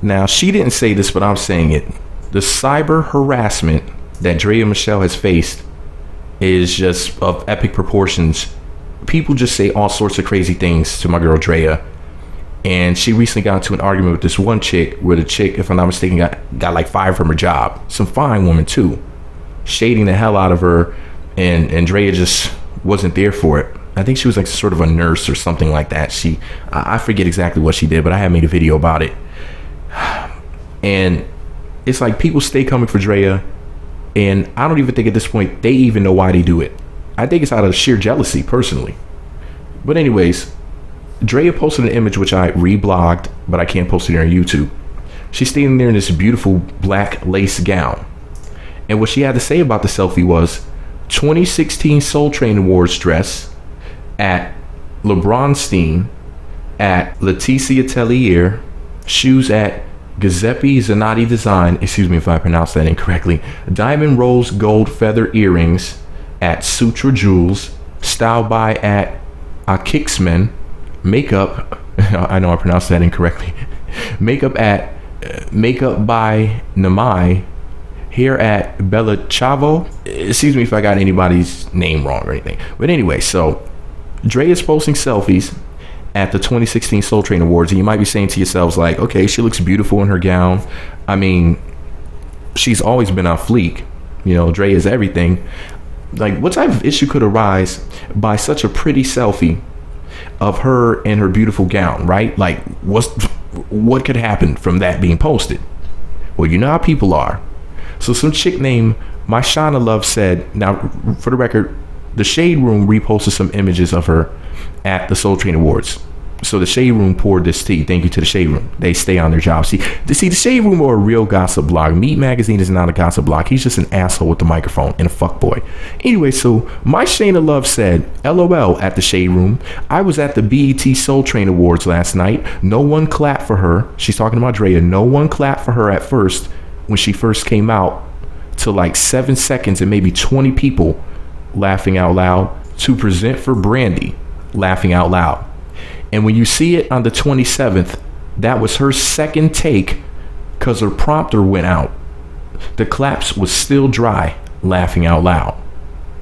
Now, she didn't say this, but I'm saying it. The cyber harassment that Draya Michele has faced is just of epic proportions. People just say all sorts of crazy things to my girl Draya. And she recently got into an argument with this one chick where the chick, if I'm not mistaken, got like fired from her job. Some fine woman too. Shading the hell out of her. And Draya just wasn't there for it. I think she was like sort of a nurse or something like that. I forget exactly what she did, but I had made a video about it. And it's like people stay coming for Draya. And I don't even think at this point they even know why they do it. I think it's out of sheer jealousy, personally. But anyways, Draya posted an image which I reblogged, but I can't post it here on YouTube. She's standing there in this beautiful black lace gown. And what she had to say about the selfie was 2016 Soul Train Awards dress at LeBronstein, at Leticia Tellier, shoes at Giuseppe Zanotti Design, excuse me if I pronounced that incorrectly, diamond rose gold feather earrings at Sutra Jewels, style by at Akixman, makeup, I know I pronounced that incorrectly, makeup at Makeup by Namai, hair at Bella Chavo. Excuse me if I got anybody's name wrong or anything. But anyway, so Draya is posting selfies at the 2016 Soul Train Awards, and you might be saying to yourselves like, okay, she looks beautiful in her gown. I mean, she's always been on fleek. You know, Draya is everything. Like, what type of issue could arise by such a pretty selfie of her in her beautiful gown, right? Like, what could happen from that being posted? Well, you know how people are. So some chick named My Shauna Love said, now for the record, the Shade Room reposted some images of her at the Soul Train Awards. So the Shade Room poured this tea. Thank you to the Shade Room. They stay on their job. See, the Shade Room are a real gossip blog. Meat Magazine is not a gossip blog. He's just an asshole with the microphone and a fuckboy. Anyway, so My Shayna Love said, LOL at the Shade Room. I was at the BET Soul Train Awards last night. No one clapped for her. She's talking about Draya. No one clapped for her at first when she first came out, till like 7 seconds and maybe 20 people laughing out loud to present for Brandy, laughing out loud. And when you see it on the 27th, that was her second take because her prompter went out. The claps was still dry, laughing out loud.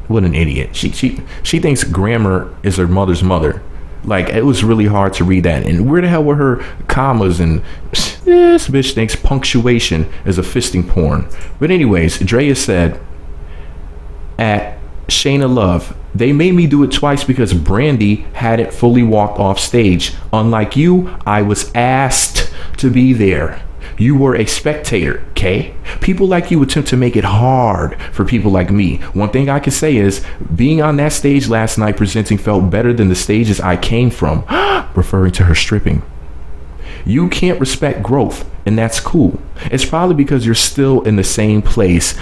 What an idiot. She thinks grammar is her mother's mother. Like, it was really hard to read that. And where the hell were her commas? And this bitch thinks punctuation is a fisting porn. But anyways, Draya said at Shayna Love, they made me do it twice because Brandy hadn't fully walked off stage. Unlike you, I was asked to be there. You were a spectator, okay? People like you attempt to make it hard for people like me. One thing I can say is being on that stage last night presenting felt better than the stages I came from, referring to her stripping. You can't respect growth, and that's cool. It's probably because you're still in the same place.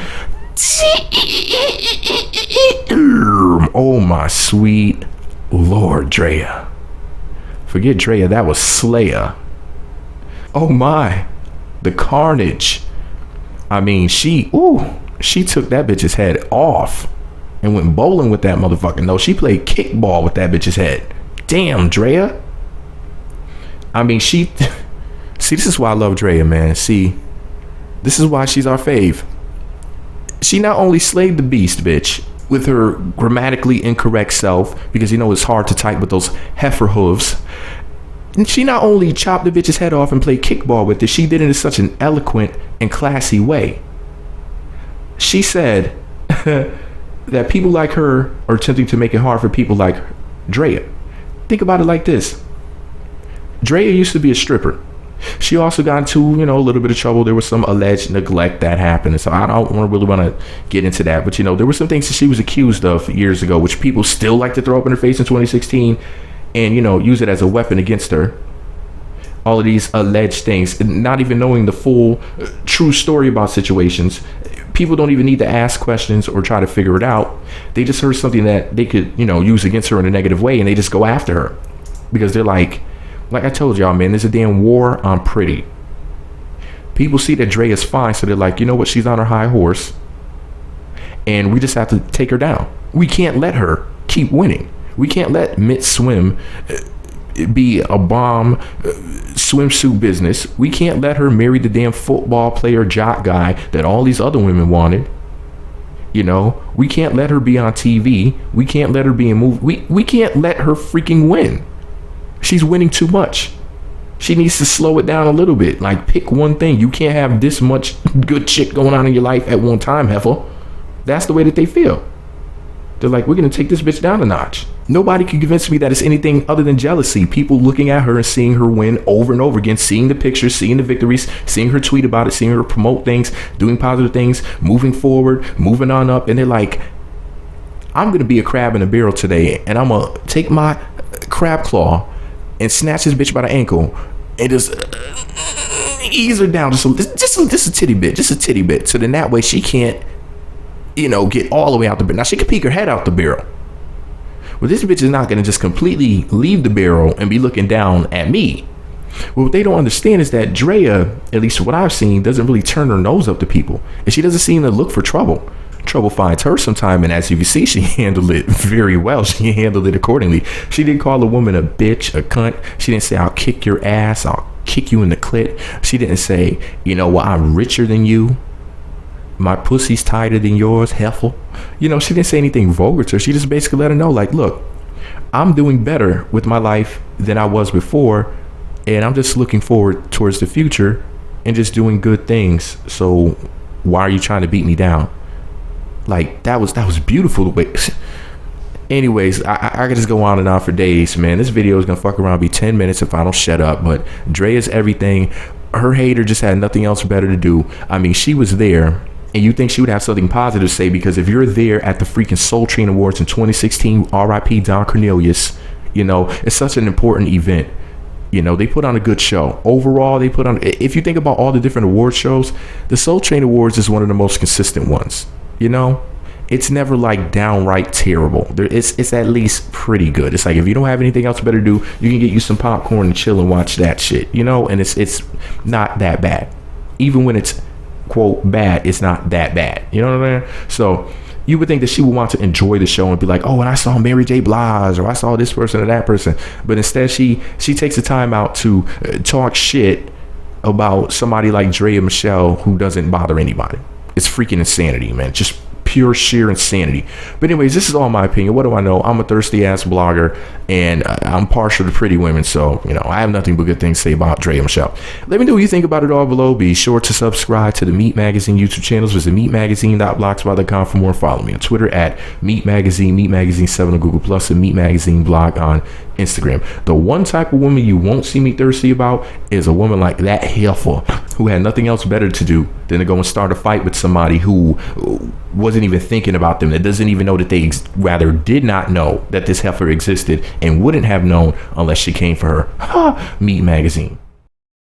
Oh my sweet Lord, Draya. Forget Draya, that was Slaya. Oh my, the carnage. I mean, she took that bitch's head off and went bowling with that motherfucker. No, she played kickball with that bitch's head. Damn, Draya. I mean, see, this is why I love Draya, man. See, this is why she's our fave. She not only slayed the beast, bitch, with her grammatically incorrect self, because you know it's hard to type with those heifer hooves. And she not only chopped the bitch's head off and played kickball with it, she did it in such an eloquent and classy way. She said that people like her are attempting to make it hard for people like Draya. Think about it like this. Draya used to be a stripper. She also got into, a little bit of trouble. There was some alleged neglect that happened. And so I don't really want to get into that. But, there were some things that she was accused of years ago, which people still like to throw up in her face in 2016 and, use it as a weapon against her. All of these alleged things, not even knowing the full true story about situations. People don't even need to ask questions or try to figure it out. They just heard something that they could, use against her in a negative way, and they just go after her because they're like I told y'all, man, there's a damn war on pretty. People see that Draya is fine, so they're like, you know what? She's on her high horse, and we just have to take her down. We can't let her keep winning. We can't let Mitt Swim be a bomb swimsuit business. We can't let her marry the damn football player jock guy that all these other women wanted. You know, we can't let her be on TV. We can't let her be in movies. We can't let her freaking win. She's winning too much. She needs to slow it down a little bit. Like, pick one thing. You can't have this much good shit going on in your life at one time, heifer. That's the way that they feel. They're like, we're going to take this bitch down a notch. Nobody can convince me that it's anything other than jealousy. People looking at her and seeing her win over and over again, seeing the pictures, seeing the victories, seeing her tweet about it, seeing her promote things, doing positive things, moving forward, moving on up. And they're like, I'm going to be a crab in a barrel today, and I'm going to take my crab claw and snatch this bitch by the ankle and just ease her down just a titty bit. So then that way she can't, you know, get all the way out the barrel. Now she can peek her head out the barrel. Well, this bitch is not going to just completely leave the barrel and be looking down at me. Well, what they don't understand is that Draya, at least what I've seen, doesn't really turn her nose up to people. And she doesn't seem to look for trouble. Trouble finds her sometime, and as you can see, she handled it very well. She handled it accordingly. She didn't call a woman a bitch, a cunt. She didn't say, I'll kick your ass, I'll kick you in the clit. She didn't say, you know, well, I'm richer than you, my pussy's tighter than yours, heifer. You know, she didn't say anything vulgar to her. She just basically let her know, like, look, I'm doing better with my life than I was before, and I'm just looking forward towards the future and just doing good things. So why are you trying to beat me down? Like, that was beautiful. Anyways, I could just go on and on for days, man. This video is gonna fuck around, be 10 minutes if I don't shut up. But Draya's everything. Her hater just had nothing else better to do. I mean, she was there, and you think she would have something positive to say, because if you're there at the freaking Soul Train Awards in 2016, RIP Don Cornelius, you know, it's such an important event. You know, they put on a good show. Overall, they put on, if you think about all the different award shows, the Soul Train Awards is one of the most consistent ones. You know, it's never like downright terrible. It's at least pretty good. It's like, if you don't have anything else better to do, you can get you some popcorn and chill and watch that shit, you know, and it's not that bad. Even when it's quote bad, it's not that bad. You know what I mean? So you would think that she would want to enjoy the show and be like, oh, and I saw Mary J. Blige, or I saw this person or that person. But instead, she takes the time out to talk shit about somebody like Draya Michele, who doesn't bother anybody. It's freaking insanity, man. Just pure sheer insanity. But anyways, this is all my opinion. What do I know? I'm a thirsty ass blogger, and I'm partial to pretty women, so you know, I have nothing but good things to say about Draya Michele. Let me know what you think about it all below. Be sure to subscribe to the Meat Magazine YouTube channels. Visit meatmagazine.blogspot.com for more. Follow me on Twitter at Meat Magazine, Meat Magazine 7 on Google Plus, and Meat Magazine blog on Instagram. The one type of woman you won't see me thirsty about is a woman like that heifer who had nothing else better to do than to go and start a fight with somebody who wasn't even thinking about them, that doesn't even know that they rather did not know that this heifer existed, and wouldn't have known unless she came for her. Meat Magazine.